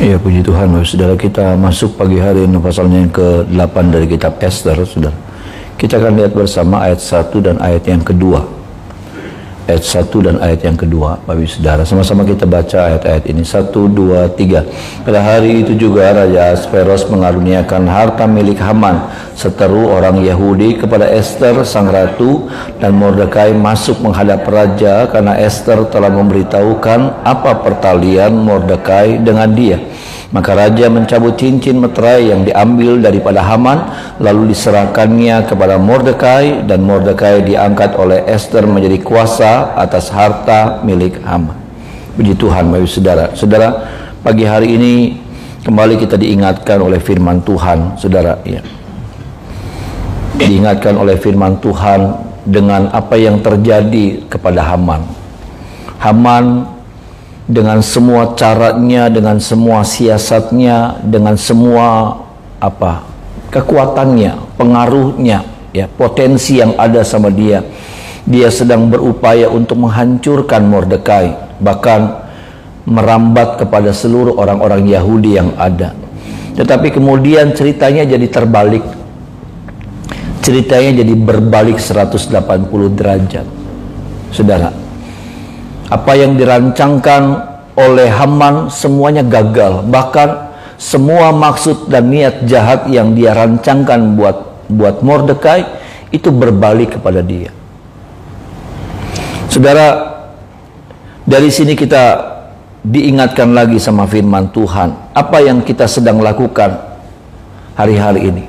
Ya, puji Tuhan, saudara. Kita masuk pagi hari ini pasalnya yang ke-8 dari kitab Ester, saudara. Kita akan lihat bersama ayat 1 dan ayat yang kedua. Ayat 1 dan ayat yang kedua, Bapak saudara. Sama-sama kita baca ayat-ayat ini. 1, 2, 3. Pada hari itu juga Raja Asveros mengaruniakan harta milik Haman, seteru orang Yahudi, kepada Ester sang ratu, dan Mordekai masuk menghadap raja karena Ester telah memberitahukan apa pertalian Mordekai dengan dia. Maka raja mencabut cincin meterai yang diambil daripada Haman, lalu diserahkannya kepada Mordekai, dan Mordekai diangkat oleh Ester menjadi kuasa atas harta milik Haman. Puji Tuhan, Bapak saudara. Saudara, pagi hari ini kembali kita diingatkan oleh firman Tuhan, saudara. Ya. Diingatkan oleh firman Tuhan dengan apa yang terjadi kepada Haman. Haman dengan semua caranya, dengan semua siasatnya, dengan semua kekuatannya, pengaruhnya, ya, potensi yang ada sama dia. Dia sedang berupaya untuk menghancurkan Mordekai, bahkan merambat kepada seluruh orang-orang Yahudi yang ada. Tetapi kemudian ceritanya jadi terbalik. Ceritanya jadi berbalik 180 derajat. Saudara, apa yang dirancangkan oleh Haman semuanya gagal. Bahkan semua maksud dan niat jahat yang dia rancangkan buat Mordekai itu berbalik kepada dia. Saudara, dari sini kita diingatkan lagi sama firman Tuhan. Apa yang kita sedang lakukan hari-hari ini?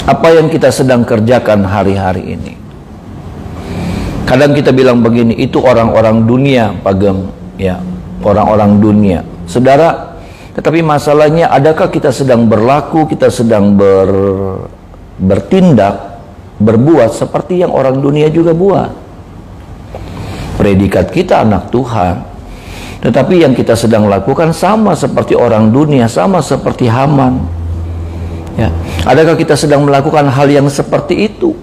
Apa yang kita sedang kerjakan hari-hari ini? Kadang kita bilang begini, itu orang-orang dunia, Pak Gem, ya, orang-orang dunia. Saudara, tetapi masalahnya, adakah kita sedang berlaku, kita sedang bertindak, berbuat seperti yang orang dunia juga buat? Predikat kita anak Tuhan, tetapi yang kita sedang lakukan sama seperti orang dunia, sama seperti Haman. Ya. Adakah kita sedang melakukan hal yang seperti itu?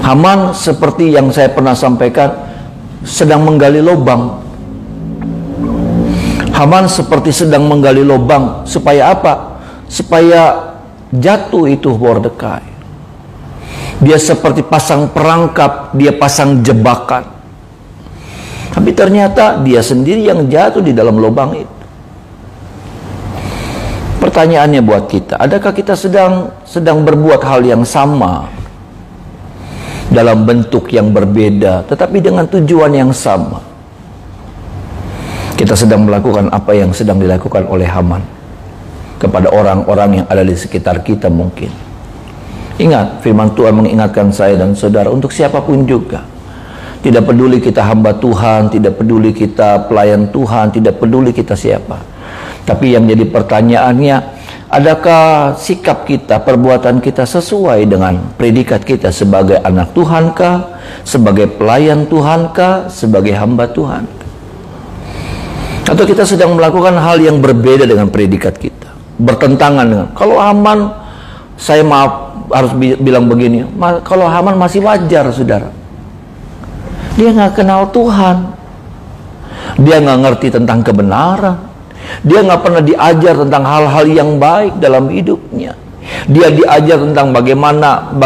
Haman, seperti yang saya pernah sampaikan, sedang menggali lubang. Haman seperti sedang menggali lubang. Supaya apa? Supaya jatuh itu Mordekai. Dia seperti pasang perangkap, dia pasang jebakan. Tapi ternyata dia sendiri yang jatuh di dalam lubang itu. Pertanyaannya buat kita, adakah kita sedang berbuat hal yang sama? Dalam bentuk yang berbeda, tetapi dengan tujuan yang sama. Kita sedang melakukan apa yang sedang dilakukan oleh Haman kepada orang-orang yang ada di sekitar kita mungkin. Ingat, firman Tuhan mengingatkan saya dan saudara untuk siapapun juga. Tidak peduli kita hamba Tuhan, tidak peduli kita pelayan Tuhan, tidak peduli kita siapa. Tapi yang jadi pertanyaannya, adakah sikap kita, perbuatan kita sesuai dengan predikat kita sebagai anak Tuhankah, sebagai pelayan Tuhankah, sebagai hamba Tuhan? Atau kita sedang melakukan hal yang berbeda dengan predikat kita, bertentangan dengan. Kalau Haman, saya harus bilang begini, kalau Haman masih wajar, saudara. Dia nggak kenal Tuhan, dia nggak ngerti tentang kebenaran. Dia nggak pernah diajar tentang hal-hal yang baik dalam hidupnya. Dia diajar tentang bagaimana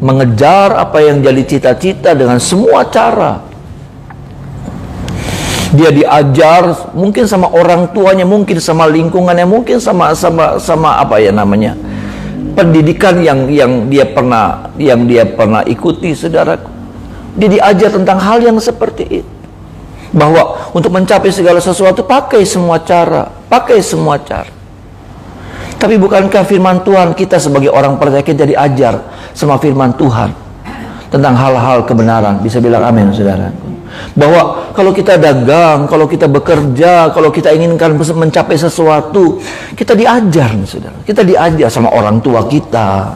mengejar apa yang jadi cita-cita dengan semua cara. Dia diajar mungkin sama orang tuanya, mungkin sama lingkungannya, mungkin sama pendidikan yang dia pernah ikuti, saudaraku. Dia diajar tentang hal yang seperti itu. Bahwa untuk mencapai segala sesuatu pakai semua cara. Tapi bukankah firman Tuhan, kita sebagai orang percaya kita diajar sama firman Tuhan tentang hal-hal kebenaran? Bisa bilang amin, saudara. Bahwa kalau kita dagang, kalau kita bekerja, kalau kita inginkan mencapai sesuatu, kita diajar, saudara. Kita diajar sama orang tua kita.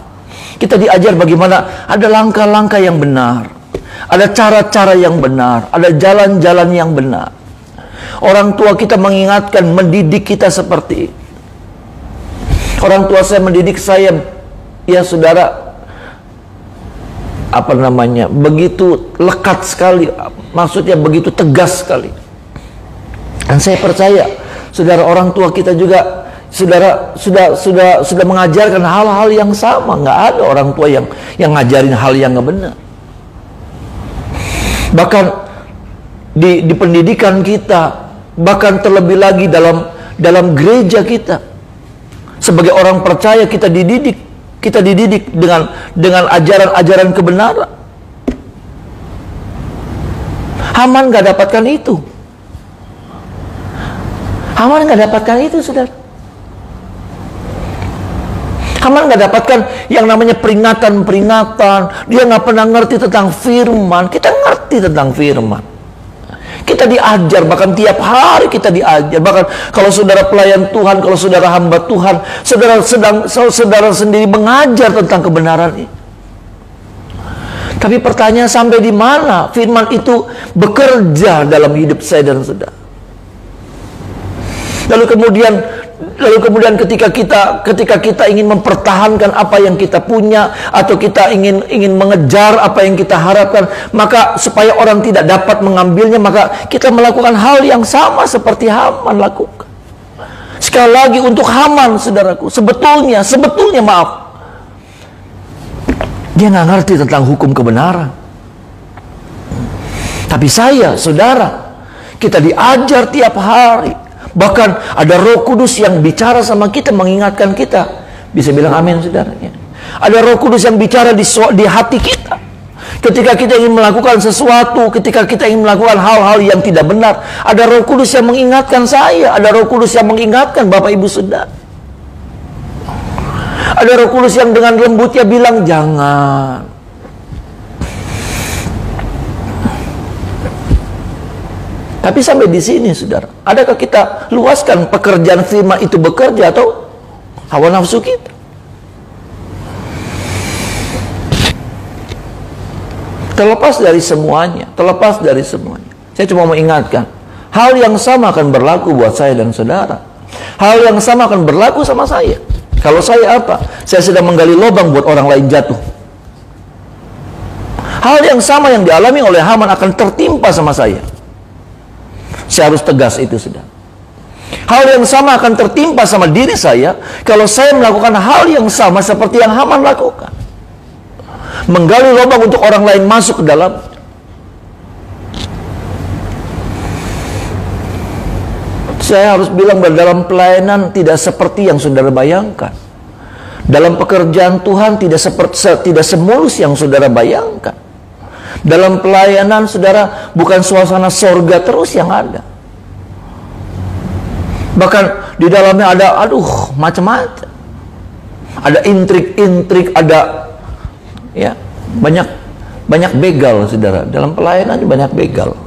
Kita diajar bagaimana ada langkah-langkah yang benar. Ada cara-cara yang benar, ada jalan-jalan yang benar. Orang tua kita mengingatkan, mendidik kita seperti itu. Orang tua saya mendidik saya, ya saudara, begitu lekat sekali, maksudnya begitu tegas sekali. Dan saya percaya, saudara, orang tua kita juga, saudara, sudah mengajarkan hal-hal yang sama. Nggak ada orang tua yang ngajarin hal yang nggak benar. Bahkan di pendidikan kita, bahkan terlebih lagi dalam gereja kita, sebagai orang percaya kita dididik dengan ajaran-ajaran kebenaran. Haman nggak dapatkan itu. Haman nggak dapatkan itu, saudara. Haman nggak dapatkan yang namanya peringatan-peringatan. Dia nggak pernah ngerti tentang firman. Kita ngerti tentang firman. Kita diajar, bahkan tiap hari kita diajar. Bahkan kalau saudara pelayan Tuhan, kalau saudara hamba Tuhan, saudara sendiri mengajar tentang kebenaran ini. Tapi pertanyaan, sampai di mana firman itu bekerja dalam hidup saya dan saudara? Lalu kemudian ketika kita ingin mempertahankan apa yang kita punya, atau kita ingin mengejar apa yang kita harapkan, maka supaya orang tidak dapat mengambilnya, maka kita melakukan hal yang sama seperti Haman lakukan. Sekali lagi, untuk Haman, saudaraku, sebetulnya maaf, dia nggak ngerti tentang hukum kebenaran. Tapi saya, saudara, kita diajar tiap hari. Bahkan ada Roh Kudus yang bicara sama kita, mengingatkan kita. Bisa bilang amin, saudara? Ya. Ada Roh Kudus yang bicara di hati kita. Ketika kita ingin melakukan sesuatu, ketika kita ingin melakukan hal-hal yang tidak benar, ada Roh Kudus yang mengingatkan saya. Ada Roh Kudus yang mengingatkan Bapak Ibu saudara. Ada Roh Kudus yang dengan lembutnya bilang, jangan. Tapi sampai di sini, saudara, adakah kita luaskan pekerjaan firman itu bekerja, atau hawa nafsu kita? Terlepas dari semuanya, saya cuma mau ingatkan, hal yang sama akan berlaku buat saya dan saudara. Hal yang sama akan berlaku sama saya. Kalau saya apa? Saya sedang menggali lubang buat orang lain jatuh. Hal yang sama yang dialami oleh Haman akan tertimpa sama saya. Saya harus tegas itu, saudara. Hal yang sama akan tertimpa sama diri saya kalau saya melakukan hal yang sama seperti yang Haman lakukan. Menggali lubang untuk orang lain masuk ke dalam. Saya harus bilang bahwa dalam pelayanan tidak seperti yang saudara bayangkan. Dalam pekerjaan Tuhan tidak semulus yang saudara bayangkan. Dalam pelayanan, saudara, bukan suasana sorga terus yang ada. Bahkan di dalamnya ada, macam-macam. Ada intrik-intrik, ada banyak begal, saudara. Dalam pelayanan banyak begal.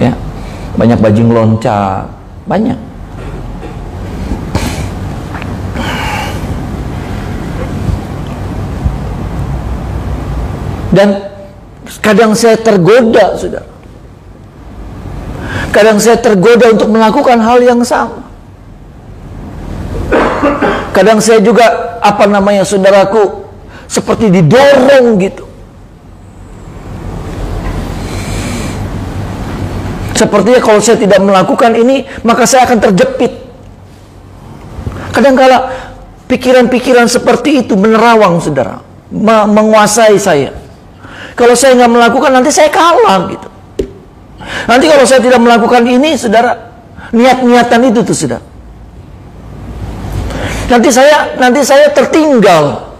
Ya, banyak bajing loncat, banyak. Dan kadang saya tergoda, saudara. Kadang saya tergoda untuk melakukan hal yang sama. Kadang saya juga, saudaraku, seperti didorong gitu. Sepertinya kalau saya tidak melakukan ini, maka saya akan terjepit. Kadang-kala pikiran-pikiran seperti itu menerawang, saudara, menguasai saya. Kalau saya nggak melakukan, nanti saya kalah gitu. Nanti kalau saya tidak melakukan ini, saudara, niat-niatan itu tuh, saudara, nanti saya tertinggal.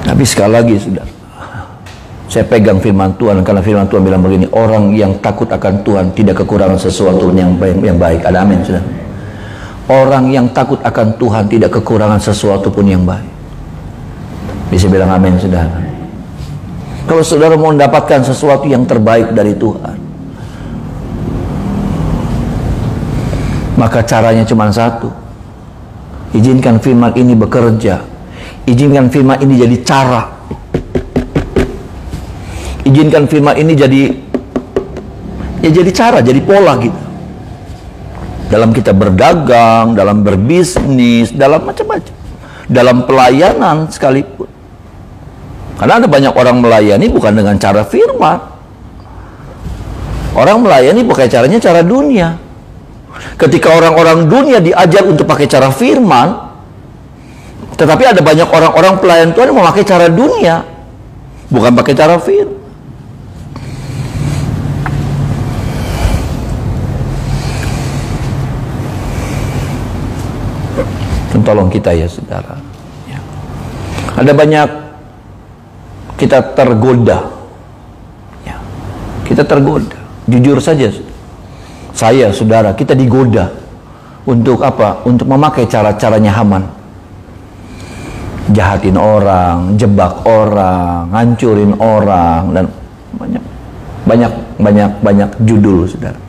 Tapi sekali lagi, saudara, saya pegang firman Tuhan, karena firman Tuhan bilang begini, orang yang takut akan Tuhan tidak kekurangan sesuatu yang baik. Ada amin, saudara? Orang yang takut akan Tuhan tidak kekurangan sesuatu pun yang baik. Bisa bilang amin, saudara? Kalau saudara mau mendapatkan sesuatu yang terbaik dari Tuhan, maka caranya cuma satu. Izinkan firman ini bekerja. Izinkan firman ini jadi cara. Izinkan firman ini jadi cara, jadi pola gitu. Dalam kita berdagang, dalam berbisnis, dalam macam-macam. Dalam pelayanan sekalipun. Karena ada banyak orang melayani bukan dengan cara firman. Orang melayani pakai caranya cara dunia. Ketika orang-orang dunia diajar untuk pakai cara firman, tetapi ada banyak orang-orang pelayan Tuhan yang memakai cara dunia, bukan pakai cara firman. Tolong kita ya saudara. Ya. Ada banyak kita tergoda. Ya. Kita tergoda. Jujur saja, saya saudara, kita digoda untuk apa? Untuk memakai cara-caranya Haman. Jahatin orang, jebak orang, ngancurin orang, dan banyak judul saudara.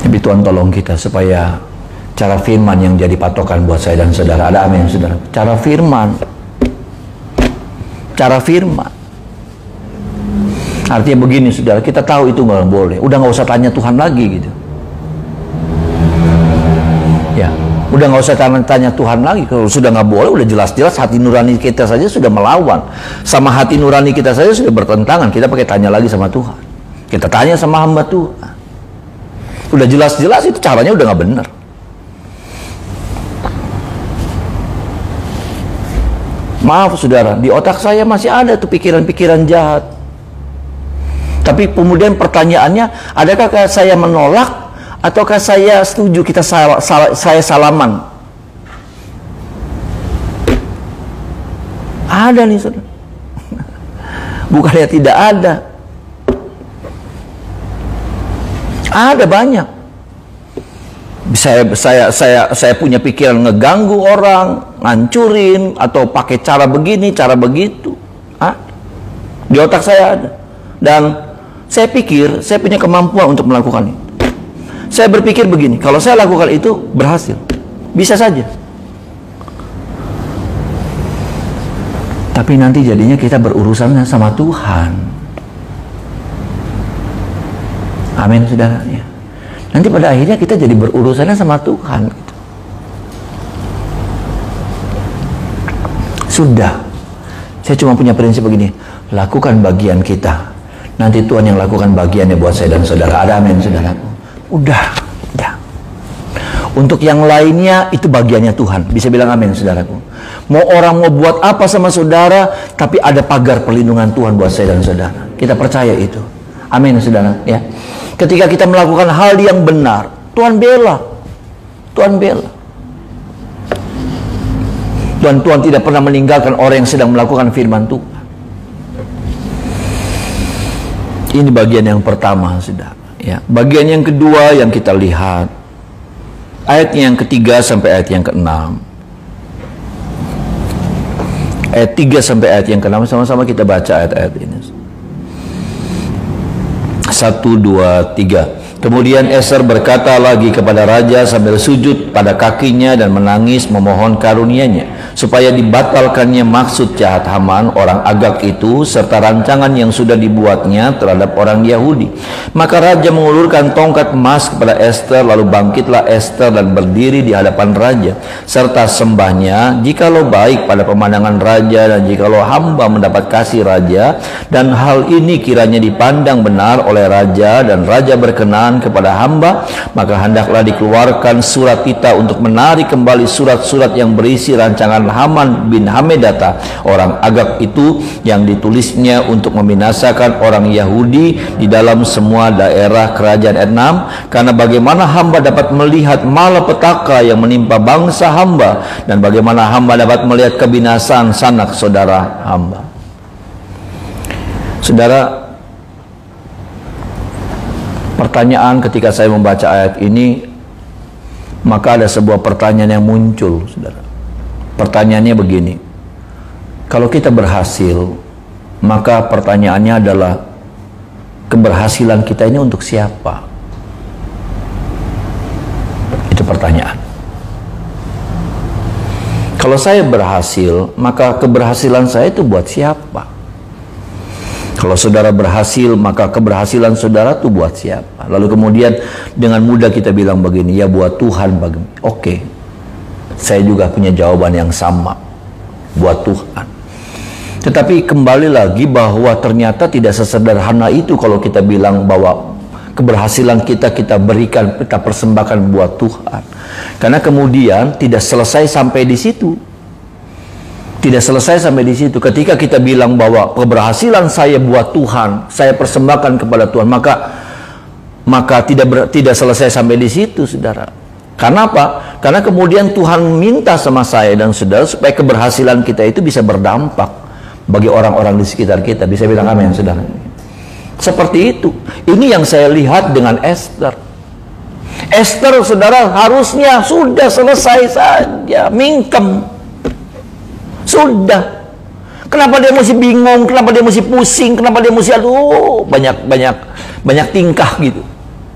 Tapi Tuhan tolong kita supaya cara firman yang jadi patokan buat saya dan saudara. Ada amin saudara. Cara firman. Cara firman. Artinya begini saudara, kita tahu itu nggak boleh. Udah nggak usah tanya Tuhan lagi gitu. Ya, udah nggak usah tanya Tuhan lagi. Kalau sudah nggak boleh, udah jelas-jelas hati nurani kita saja sudah melawan. Sama hati nurani kita saja sudah bertentangan. Kita pakai tanya lagi sama Tuhan. Kita tanya sama hamba Tuhan. Udah jelas-jelas itu caranya udah nggak benar. Maaf saudara, di otak saya masih ada tuh pikiran-pikiran jahat. Tapi kemudian pertanyaannya, adakah saya menolak ataukah saya setuju kita saya salaman? Ada nih saudara. Bukannya tidak ada. Ada banyak. Saya punya pikiran ngeganggu orang, ngancurin, atau pakai cara begini, cara begitu. Di otak saya ada. Dan saya pikir saya punya kemampuan untuk melakukan itu. Saya berpikir begini, kalau saya lakukan itu berhasil. Bisa saja. Tapi nanti jadinya kita berurusan sama Tuhan. Amin saudara ya. Nanti pada akhirnya kita jadi berurusannya sama Tuhan gitu. Sudah. Saya cuma punya prinsip begini, lakukan bagian kita. Nanti Tuhan yang lakukan bagiannya buat saya dan saudara. Ada amin saudaraku. Udah. Untuk yang lainnya itu bagiannya Tuhan. Bisa bilang amin saudaraku. Mau orang mau buat apa sama saudara, tapi ada pagar perlindungan Tuhan buat saya dan saudara. Kita percaya itu. Amin saudara ya. Ketika kita melakukan hal yang benar, Tuhan bela. Tuhan bela. Tuhan tidak pernah meninggalkan orang yang sedang melakukan firman Tuhan. Ini bagian yang pertama saudara ya. Bagian yang kedua yang kita lihat, ayatnya yang ketiga sampai ayat yang keenam. Ayat 3 sampai ayat yang keenam, sama-sama kita baca ayat-ayat ini. 1, 2, 3. Kemudian Ester berkata lagi kepada raja sambil sujud pada kakinya dan menangis memohon karunia-Nya supaya dibatalkannya maksud jahat Haman orang Agag itu serta rancangan yang sudah dibuatnya terhadap orang Yahudi. Maka raja mengulurkan tongkat emas kepada Ester, lalu bangkitlah Ester dan berdiri di hadapan raja serta sembahnya, jikalau baik pada pemandangan raja dan jikalau hamba mendapat kasih raja, dan hal ini kiranya dipandang benar oleh raja dan raja berkenan kepada hamba, maka hendaklah dikeluarkan surat tita untuk menarik kembali surat-surat yang berisi rancangan Haman bin Hamedata orang Agag itu yang ditulisnya untuk membinasakan orang Yahudi di dalam semua daerah kerajaan. Ayat 6, karena bagaimana hamba dapat melihat malapetaka yang menimpa bangsa hamba, dan bagaimana hamba dapat melihat kebinasaan sanak saudara hamba. Saudara, pertanyaan ketika saya membaca ayat ini, maka ada sebuah pertanyaan yang muncul, saudara. Pertanyaannya begini, kalau kita berhasil, maka pertanyaannya adalah keberhasilan kita ini untuk siapa? Itu pertanyaan. Kalau saya berhasil, maka keberhasilan saya itu buat siapa? Kalau saudara berhasil, maka keberhasilan saudara itu buat siapa? Lalu kemudian dengan mudah kita bilang begini, ya buat Tuhan. Oke, saya juga punya jawaban yang sama. buat Tuhan. Tetapi kembali lagi bahwa ternyata tidak sesederhana itu kalau kita bilang bahwa keberhasilan kita berikan, kita persembahkan buat Tuhan. Karena kemudian tidak selesai sampai di situ. Tidak selesai sampai di situ. Ketika kita bilang bahwa keberhasilan saya buat Tuhan, saya persembahkan kepada Tuhan, maka tidak selesai sampai di situ, saudara. Karena apa? Karena kemudian Tuhan minta sama saya dan saudara supaya keberhasilan kita itu bisa berdampak bagi orang-orang di sekitar kita. Bisa bilang amin, saudara? Seperti itu. Ini yang saya lihat dengan Esther. Esther, saudara, harusnya sudah selesai saja, mingkem. Sudah. Kenapa dia mesti bingung? Kenapa dia mesti pusing? Kenapa dia mesti banyak tingkah gitu?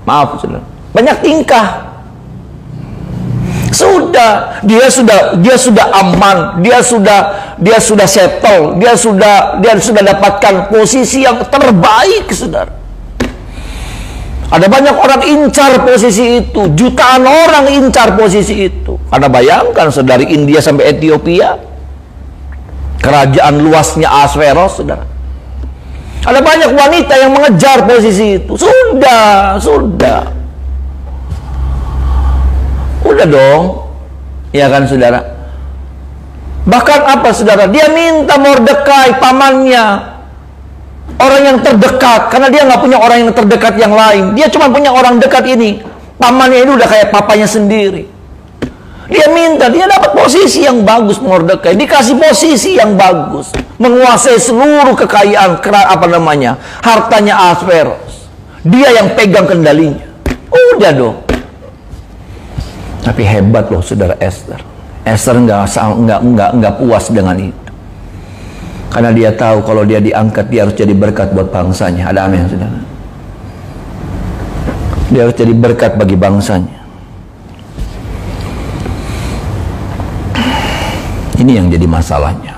Maaf, saudara. Banyak tingkah. Dia sudah aman, dia sudah settle, dia sudah dapatkan posisi yang terbaik, saudara. Ada banyak orang incar posisi itu, jutaan orang incar posisi itu. Anda bayangkan, saudara, dari India sampai Ethiopia, kerajaan luasnya Ahasveros, saudara. Ada banyak wanita yang mengejar posisi itu. Sudah dong, ya kan, saudara? Bahkan apa, saudara? Dia minta Mordekai, pamannya, orang yang terdekat, karena dia nggak punya orang yang terdekat yang lain. Dia cuma punya orang dekat ini. Pamannya itu udah kayak papanya sendiri. Dia minta, dia dapat posisi yang bagus, Mordekai, dikasih posisi yang bagus, menguasai seluruh kekayaan, hartanya Ahasveros. Dia yang pegang kendalinya. Udah dong. Tapi hebat loh, saudara, Esther. Esther nggak puas dengan itu. Karena dia tahu kalau dia diangkat, dia harus jadi berkat buat bangsanya. Ada amin, saudara? Dia harus jadi berkat bagi bangsanya. Ini yang jadi masalahnya.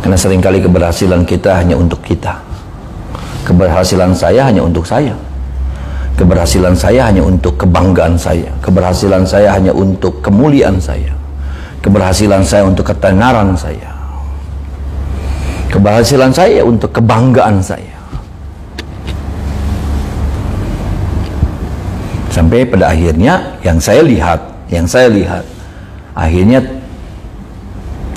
Karena seringkali keberhasilan kita hanya untuk kita. Keberhasilan saya hanya untuk saya. Keberhasilan saya hanya untuk kebanggaan saya. Keberhasilan saya hanya untuk kemuliaan saya. Keberhasilan saya untuk ketenaran saya. Keberhasilan saya untuk kebanggaan saya. Sampai pada akhirnya yang saya lihat, akhirnya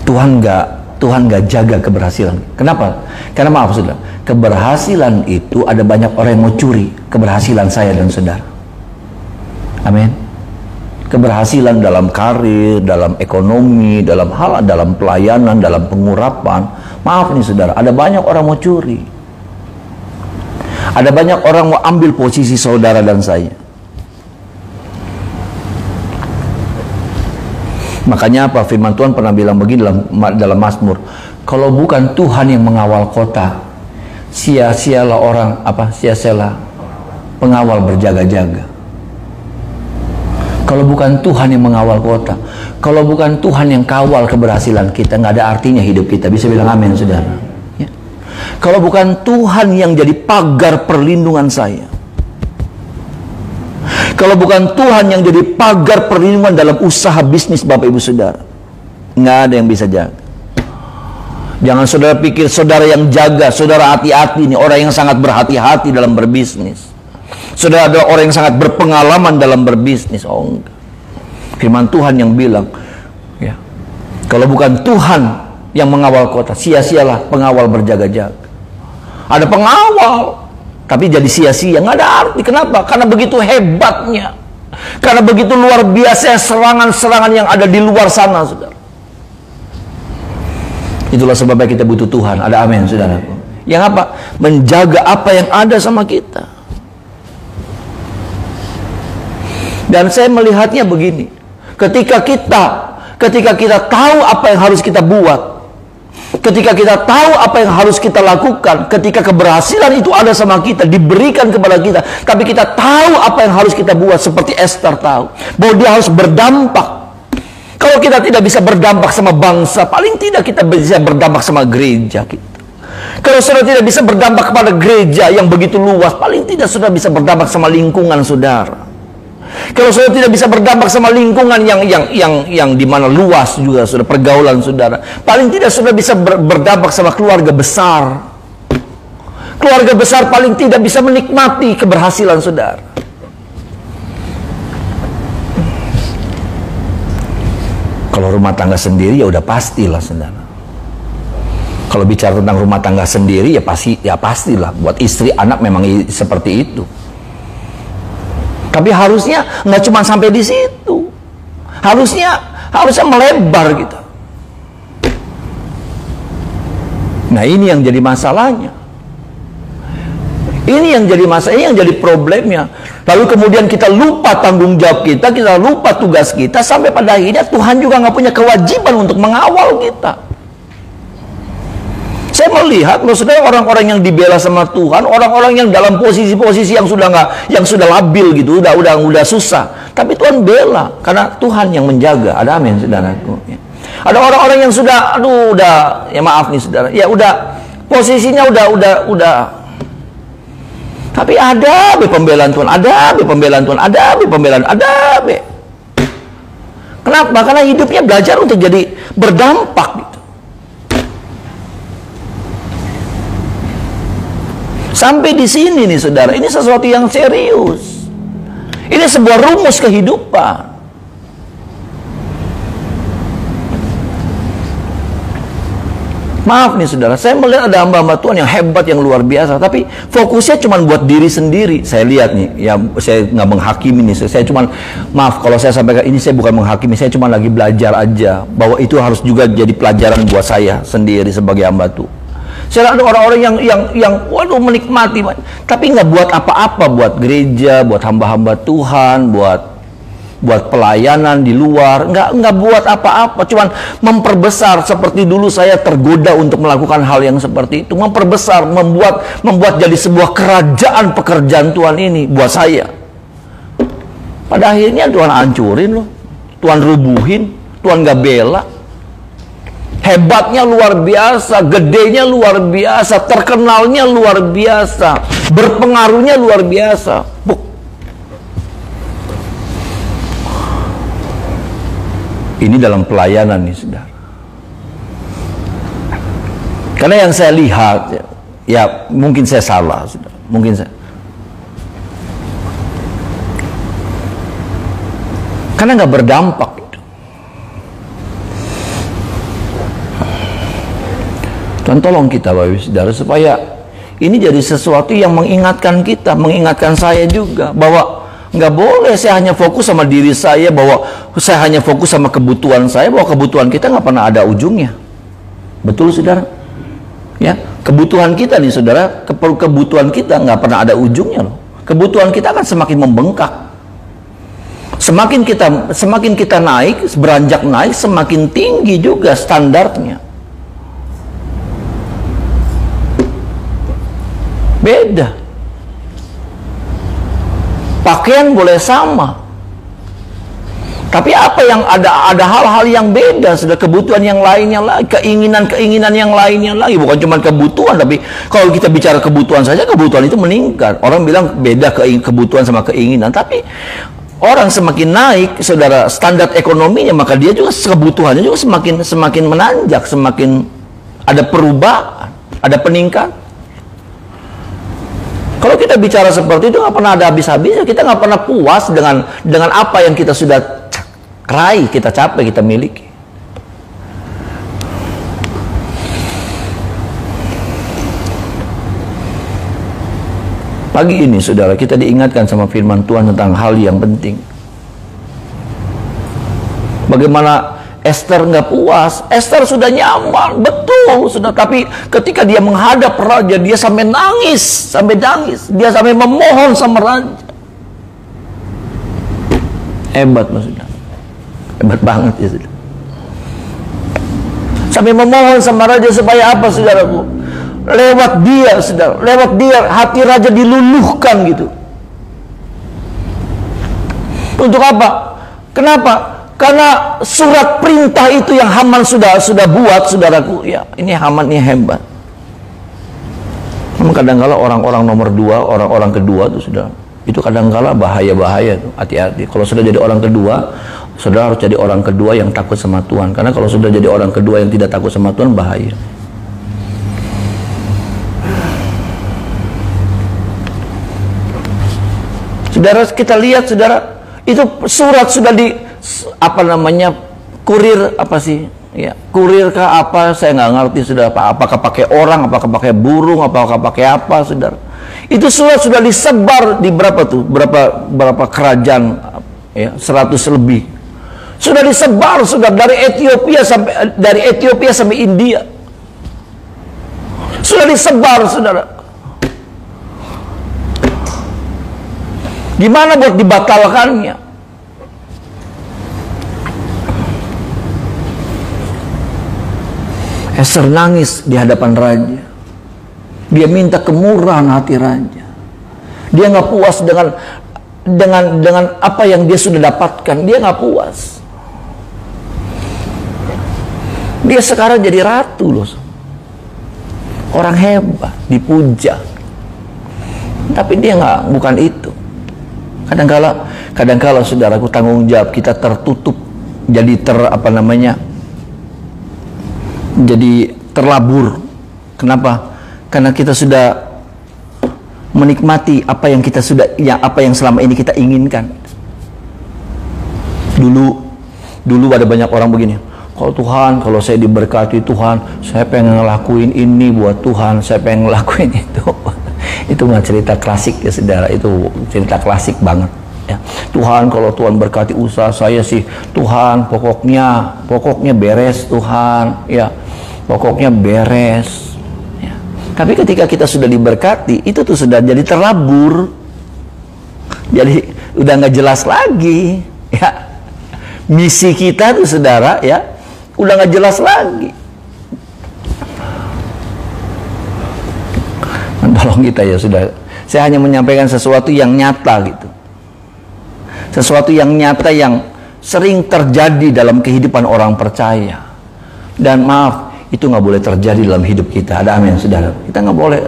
Tuhan nggak jaga keberhasilan. Kenapa? Karena maaf, saudara, keberhasilan itu ada banyak orang yang mau curi keberhasilan saya dan saudara. Amin. Keberhasilan dalam karir, dalam ekonomi, dalam pelayanan, dalam pengurapan. Maaf nih, saudara, ada banyak orang mau curi. Ada banyak orang mau ambil posisi saudara dan saya. Makanya apa? Firman Tuhan pernah bilang begini dalam Mazmur, kalau bukan Tuhan yang mengawal kota, sia-sialah pengawal berjaga-jaga. Kalau bukan Tuhan yang mengawal kota, kalau bukan Tuhan yang kawal keberhasilan kita, nggak ada artinya hidup kita. Bisa bilang amin, saudara? Ya. Kalau bukan Tuhan yang jadi pagar perlindungan saya, kalau bukan Tuhan yang jadi pagar perlindungan dalam usaha bisnis Bapak Ibu Saudara, nggak ada yang bisa jaga. Jangan saudara pikir saudara yang jaga, saudara hati-hati nih, orang yang sangat berhati-hati dalam berbisnis. Saudara adalah orang yang sangat berpengalaman dalam berbisnis. Oh enggak. Firman Tuhan yang bilang, ya, kalau bukan Tuhan yang mengawal kota, sia-sialah pengawal berjaga-jaga. Ada pengawal, tapi jadi sia-sia, nggak ada arti. Kenapa? Karena begitu hebatnya, karena begitu luar biasa serangan-serangan yang ada di luar sana, saudara. Itulah sebabnya kita butuh Tuhan. Ada amin, saudara. Yang apa? Menjaga apa yang ada sama kita. Dan saya melihatnya begini, ketika kita tahu apa yang harus kita buat, ketika kita tahu apa yang harus kita lakukan, ketika keberhasilan itu ada sama kita, diberikan kepada kita, tapi kita tahu apa yang harus kita buat, seperti Esther tahu bahwa dia harus berdampak. Kalau kita tidak bisa berdampak sama bangsa, paling tidak kita bisa berdampak sama gereja kita. Kalau saudara tidak bisa berdampak kepada gereja yang begitu luas, paling tidak saudara bisa berdampak sama lingkungan saudara. Kalau saudara tidak bisa berdampak sama lingkungan yang di mana luas juga saudara, pergaulan saudara, paling tidak saudara bisa berdampak sama keluarga besar. Keluarga besar paling tidak bisa menikmati keberhasilan saudara. Kalau rumah tangga sendiri ya udah pastilah saudara. Kalau bicara tentang rumah tangga sendiri ya pastilah buat istri anak memang seperti itu. Tapi harusnya nggak cuma sampai di situ. Harusnya melebar gitu. Nah, ini yang jadi masalahnya. Ini yang jadi masalah, ini yang jadi problemnya. Lalu kemudian kita lupa tanggung jawab kita lupa tugas kita, sampai pada akhirnya Tuhan juga nggak punya kewajiban untuk mengawal kita. Saya melihat, maksudnya orang-orang yang dibela sama Tuhan, orang-orang yang dalam posisi-posisi yang sudah labil gitu, udah susah, tapi Tuhan bela karena Tuhan yang menjaga. Ada amin, saudaraku. Ada orang-orang yang sudah, ya maaf nih saudara, ya udah posisinya udah. Tapi ada pembelaan Tuhan, ada pembelaan Tuhan, ada pembelaan, ada. Kenapa? Karena hidupnya belajar untuk jadi berdampak gitu. Sampai di sini nih saudara, ini sesuatu yang serius. Ini sebuah rumus kehidupan. Maaf nih saudara, saya melihat ada hamba-hamba Tuhan yang hebat, yang luar biasa, tapi fokusnya cuma buat diri sendiri. Saya lihat nih, ya saya nggak menghakimi nih, saya cuma, maaf kalau saya sampaikan ini, saya bukan menghakimi, saya cuma lagi belajar aja, bahwa itu harus juga jadi pelajaran buat saya sendiri sebagai hamba Tuhan. Saya lihat ada orang-orang yang waduh menikmati, tapi nggak buat apa-apa buat gereja, buat hamba-hamba Tuhan, buat pelayanan di luar, nggak buat apa-apa, cuman memperbesar. Seperti dulu saya tergoda untuk melakukan hal yang seperti itu, memperbesar, membuat jadi sebuah kerajaan pekerjaan Tuhan ini buat saya. Pada akhirnya Tuhan hancurin loh, Tuhan rubuhin, Tuhan nggak bela. Hebatnya luar biasa, gedenya luar biasa, terkenalnya luar biasa, berpengaruhnya luar biasa. Ini dalam pelayanan nih saudara. Karena yang saya lihat, ya mungkin saya salah, saudara. Mungkin saya. Karena nggak berdampak gitu. Tuhan tolong kita Bapak Ibu Saudara supaya ini jadi sesuatu yang mengingatkan kita, mengingatkan saya juga bahwa nggak boleh saya hanya fokus sama diri saya, bahwa saya hanya fokus sama kebutuhan saya, bahwa kebutuhan kita nggak pernah ada ujungnya. Betul saudara? Ya, kebutuhan kita nih saudara, kebutuhan kita nggak pernah ada ujungnya loh. Kebutuhan kita akan semakin membengkak. Semakin kita naik, beranjak naik, semakin tinggi juga standarnya. Beda. Pakaian boleh sama, tapi apa yang ada hal-hal yang beda, sudah kebutuhan yang lainnya lagi, keinginan yang lainnya lagi, bukan cuma kebutuhan. Tapi kalau kita bicara kebutuhan saja, kebutuhan itu meningkat. Orang bilang beda kebutuhan sama keinginan, tapi orang semakin naik, saudara, standar ekonominya, maka dia juga kebutuhannya juga semakin menanjak, semakin ada perubahan, ada peningkatan. Kalau kita bicara seperti itu nggak pernah ada habis-habisnya, kita nggak pernah puas dengan apa yang kita sudah raih, kita capai, kita miliki. Pagi ini saudara, kita diingatkan sama firman Tuhan tentang hal yang penting. Bagaimana Esther nggak puas. Esther sudah nyaman, betul sudah, tapi ketika dia menghadap raja, dia sampai nangis, dia sampai memohon sama raja. Hebat maksudnya, hebat banget ya sudah. Sampai memohon sama raja supaya apa saudaraku? Lewat dia hati raja diluluhkan gitu. Untuk apa? Kenapa? Karena surat perintah itu yang Haman sudah buat, saudaraku. Ya, ini Haman ini hebat. Memang kadang-kadang orang-orang nomor dua, orang-orang kedua itu sudah Itu kadang-kala bahaya-bahaya tuh, hati-hati. Kalau sudah jadi orang kedua, saudara harus jadi orang kedua yang takut sama Tuhan. Karena kalau sudah jadi orang kedua yang tidak takut sama Tuhan, bahaya. Saudara, kita lihat, saudara, itu surat sudah di kurir apa sih? Ya, kurir kah apa? Saya nggak ngerti, saudara. Apakah pakai orang, apakah pakai burung, apakah pakai apa, saudara? Itu surat sudah disebar di berapa kerajaan, ya, 100 lebih. Sudah disebar, sudah dari Ethiopia sampai India. Sudah disebar, saudara. Gimana buat dibatalkannya? Ester nangis di hadapan raja. Dia minta kemurahan hati raja. Dia nggak puas dengan apa yang dia sudah dapatkan. Dia nggak puas. Dia sekarang jadi ratu loh. Orang hebat, dipuja. Tapi dia bukan itu. Kadang-kala saudaraku, tanggung jawab kita tertutup, jadi jadi terlabur. Kenapa? Karena kita sudah menikmati apa yang selama ini kita inginkan. Dulu ada banyak orang begini. Kalau Tuhan, kalau saya diberkati Tuhan, saya pengen ngelakuin ini buat Tuhan, saya pengen ngelakuin itu. Itu nggak cerita klasik ya saudara, itu cerita klasik banget ya. Tuhan, kalau Tuhan berkati usaha saya sih, Tuhan pokoknya beres Tuhan ya, pokoknya beres ya. Tapi ketika kita sudah diberkati, itu tuh sudah jadi terlabur, jadi udah nggak jelas lagi ya. Misi kita tuh saudara ya, udah nggak jelas lagi. Tolong kita ya sudah. Saya hanya menyampaikan sesuatu yang nyata gitu. Sesuatu yang nyata yang sering terjadi dalam kehidupan orang percaya. Dan maaf, itu nggak boleh terjadi dalam hidup kita. Ada amin saudara.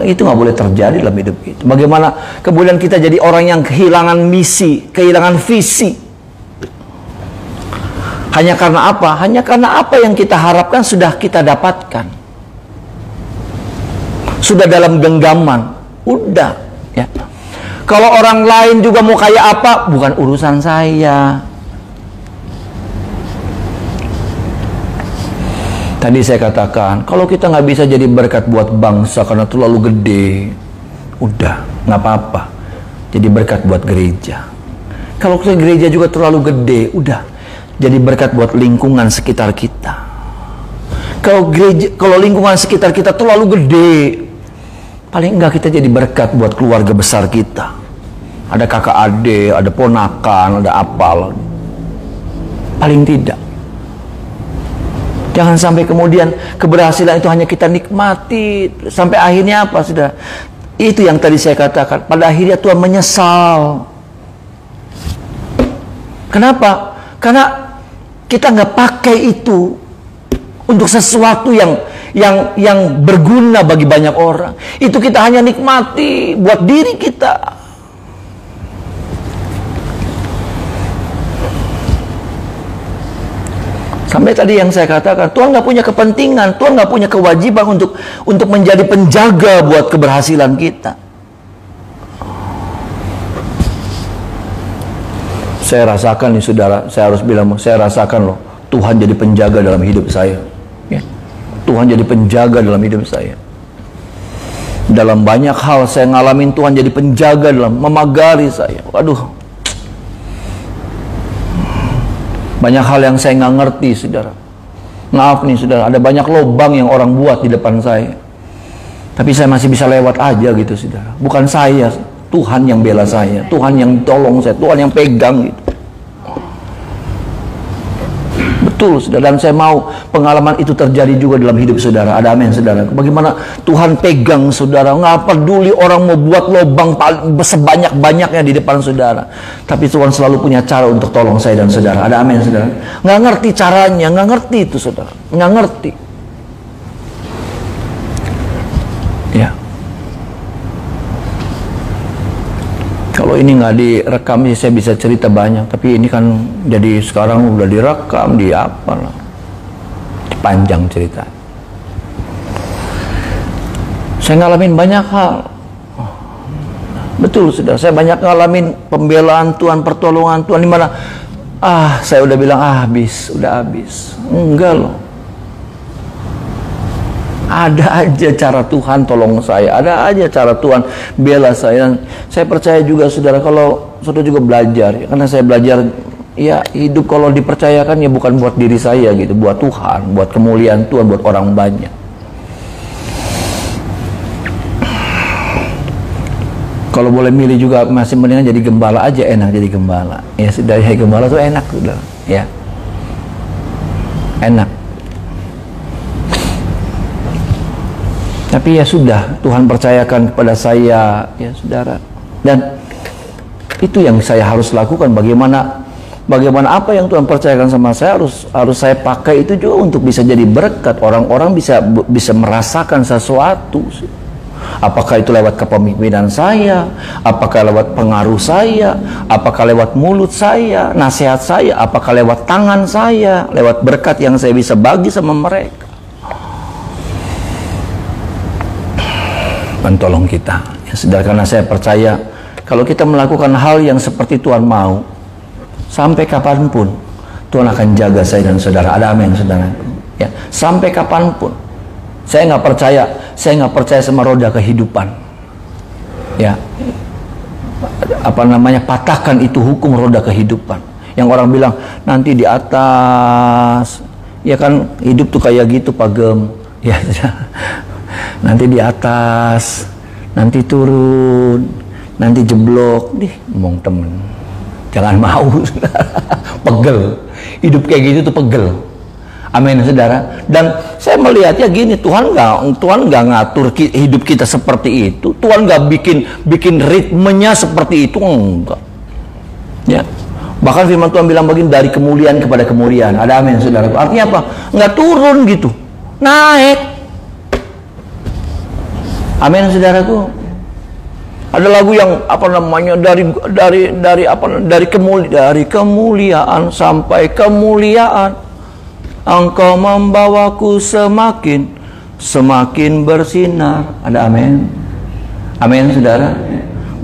Itu nggak boleh terjadi dalam hidup kita. Bagaimana kemudian kita jadi orang yang kehilangan misi, kehilangan visi. Hanya karena apa? Hanya karena apa yang kita harapkan sudah kita dapatkan. Sudah dalam genggaman, udah ya. Kalau orang lain juga mau kayak apa, bukan urusan saya. Tadi saya katakan, kalau kita nggak bisa jadi berkat buat bangsa karena terlalu gede, udah nggak apa-apa. Jadi berkat buat gereja. Kalau gereja juga terlalu gede, udah jadi berkat buat lingkungan sekitar kita. Kalau lingkungan sekitar kita terlalu gede, paling enggak kita jadi berkat buat keluarga besar kita. Ada kakak adik, ada ponakan, ada apal. Paling tidak. Jangan sampai kemudian keberhasilan itu hanya kita nikmati. Sampai akhirnya apa sudah? Itu yang tadi saya katakan. Pada akhirnya Tuhan menyesal. Kenapa? Karena kita nggak pakai itu untuk sesuatu yang berguna bagi banyak orang. Itu kita hanya nikmati buat diri kita. Sampai tadi yang saya katakan, Tuhan nggak punya kepentingan, Tuhan nggak punya kewajiban untuk menjadi penjaga buat keberhasilan kita. Saya rasakan nih saudara, saya harus bilang, saya rasakan loh, Tuhan jadi penjaga dalam hidup saya. Ya. Tuhan jadi penjaga dalam hidup saya. Dalam banyak hal saya ngalamin Tuhan jadi penjaga dalam memagari saya. Waduh. Banyak hal yang saya nggak ngerti, saudara. Maaf nih, saudara. Ada banyak lubang yang orang buat di depan saya. Tapi saya masih bisa lewat aja gitu, saudara. Bukan saya, Tuhan yang bela saya. Tuhan yang tolong saya. Tuhan yang pegang gitu. Betul, saudara. Dan saya mau pengalaman itu terjadi juga dalam hidup saudara. Ada amin, saudara. Bagaimana Tuhan pegang saudara. Nggak peduli orang mau buat lubang sebanyak-banyaknya di depan saudara. Tapi Tuhan selalu punya cara untuk tolong saya dan saudara. Ada amin, saudara. Nggak ngerti caranya, nggak ngerti itu saudara. Nggak ngerti. Ya. Kalau Kalau ini nggak direkam sih saya bisa cerita banyak, tapi ini kan jadi sekarang udah direkam, di apa lah, panjang cerita. Saya ngalamin banyak hal. Betul, saudara, saya banyak ngalamin pembelaan Tuhan, pertolongan Tuhan, di mana saya udah bilang habis, udah habis. Enggak loh. Ada aja cara Tuhan tolong saya, ada aja cara Tuhan bela saya. Dan saya percaya juga, saudara, kalau saudara juga belajar, ya, karena saya belajar, ya hidup kalau dipercayakan ya bukan buat diri saya gitu, buat Tuhan, buat kemuliaan Tuhan, buat orang banyak. Kalau boleh milih juga masih mendingan jadi gembala aja, enak jadi gembala. Ya sudah, ya gembala tuh enak, sudah, ya enak. Tapi ya sudah, Tuhan percayakan kepada saya, ya saudara. Dan itu yang saya harus lakukan. Bagaimana apa yang Tuhan percayakan sama saya harus saya pakai itu juga untuk bisa jadi berkat. Orang-orang bisa merasakan sesuatu. Apakah itu lewat kepemimpinan saya, apakah lewat pengaruh saya, apakah lewat mulut saya, nasihat saya, apakah lewat tangan saya, lewat berkat yang saya bisa bagi sama mereka. Tolong kita, ya saudara, karena saya percaya kalau kita melakukan hal yang seperti Tuhan mau, sampai kapanpun Tuhan akan jaga saya dan saudara. Ada amin, saudara. Ya, sampai kapanpun. Saya nggak percaya sama roda kehidupan. Ya, patahkan itu hukum roda kehidupan. Yang orang bilang nanti di atas, ya kan hidup tuh kayak gitu, pagem. Ya. Nanti di atas, nanti turun, nanti jeblok. Ngomong temen, jangan mau. Pegel, hidup kayak gitu tuh pegel. Amin, saudara. Dan saya melihatnya gini, Tuhan nggak ngatur hidup kita seperti itu. Tuhan nggak bikin ritmenya seperti itu, enggak. Ya, bahkan firman Tuhan bilang begini, dari kemuliaan kepada kemuliaan. Ada amin, saudara. Artinya apa? Nggak turun gitu, naik. Amin, saudaraku. Ada lagu yang dari kemuliaan sampai kemuliaan, Engkau membawaku semakin bersinar. Ada amin. Amin, saudara.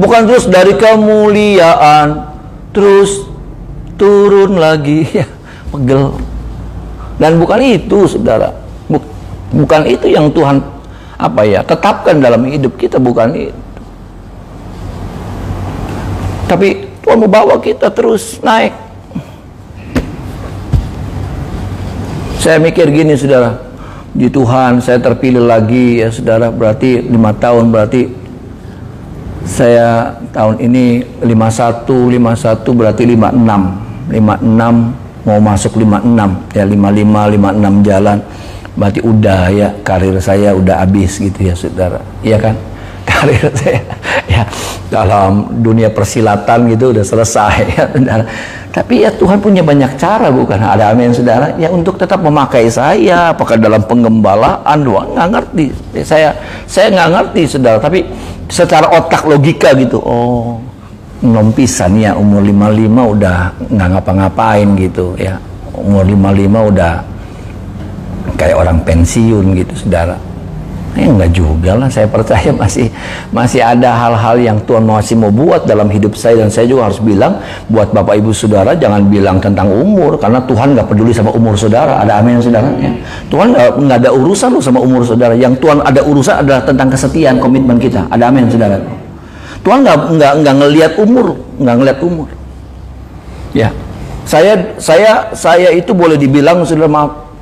Bukan terus dari kemuliaan terus turun lagi, ya, pegel. Dan bukan itu, saudara. Bukan itu yang Tuhan tetapkan dalam hidup kita, bukan itu. Tapi Tuhan mau bawa kita terus naik. Saya mikir gini, saudara, di Tuhan saya terpilih lagi, ya saudara, berarti 5 tahun, berarti saya tahun ini 51 berarti 56 mau masuk 56, ya 55 56 jalan. Berarti udah, ya, karir saya udah habis gitu, ya saudara. Iya kan? Karir saya ya dalam dunia persilatan gitu udah selesai, ya saudara. Tapi ya Tuhan punya banyak cara, bukan? Ada amin, saudara. Ya untuk tetap memakai saya, apakah dalam penggembalaan, doang nggak ngerti. Saya nggak ngerti, saudara. Tapi secara otak logika gitu, belum pisan ya, umur 55 udah nggak ngapa-ngapain gitu, ya. Umur 55 udah kayak orang pensiun gitu, saudara. Enggak juga lah, saya percaya masih ada hal-hal yang Tuhan masih mau buat dalam hidup saya. Dan saya juga harus bilang buat Bapak Ibu saudara, jangan bilang tentang umur, karena Tuhan nggak peduli sama umur saudara. Ada amin, saudara. Ya. Tuhan nggak ada urusan loh sama umur saudara. Yang Tuhan ada urusan adalah tentang kesetiaan, komitmen kita. Ada amin, saudara. Tuhan nggak ngelihat umur, Ya, saya itu boleh dibilang, saudara, maaf,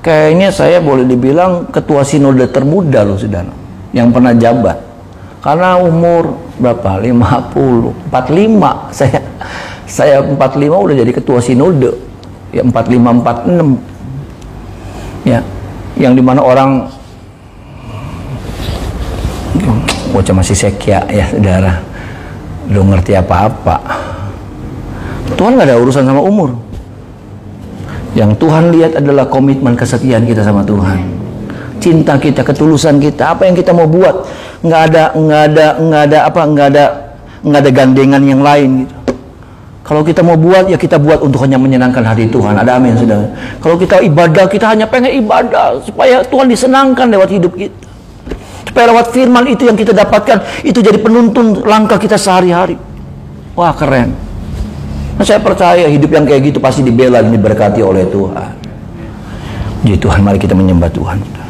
kayaknya saya boleh dibilang ketua sinode termuda loh, saudara, yang pernah jabat. Karena umur berapa? 45. Saya 45 udah jadi ketua sinode. Ya 45 46. Ya, yang dimana orang bocah masih sekya, ya saudara, belum ngerti apa-apa. Tuhan nggak ada urusan sama umur. Yang Tuhan lihat adalah komitmen kesetiaan kita sama Tuhan, cinta kita, ketulusan kita, apa yang kita mau buat. Nggak nggak ada gandengan yang lain gitu. Kalau kita mau buat, ya kita buat untuk hanya menyenangkan hati Tuhan. Ada amin, saudara. Kalau kita ibadah, kita hanya pengen ibadah supaya Tuhan disenangkan lewat hidup kita. Supaya lewat firman itu yang kita dapatkan, itu jadi penuntun langkah kita sehari-hari. Wah, keren. Nah, saya percaya hidup yang kayak gitu pasti dibela dan diberkati oleh Tuhan. Jadi Tuhan, mari kita menyembah Tuhan.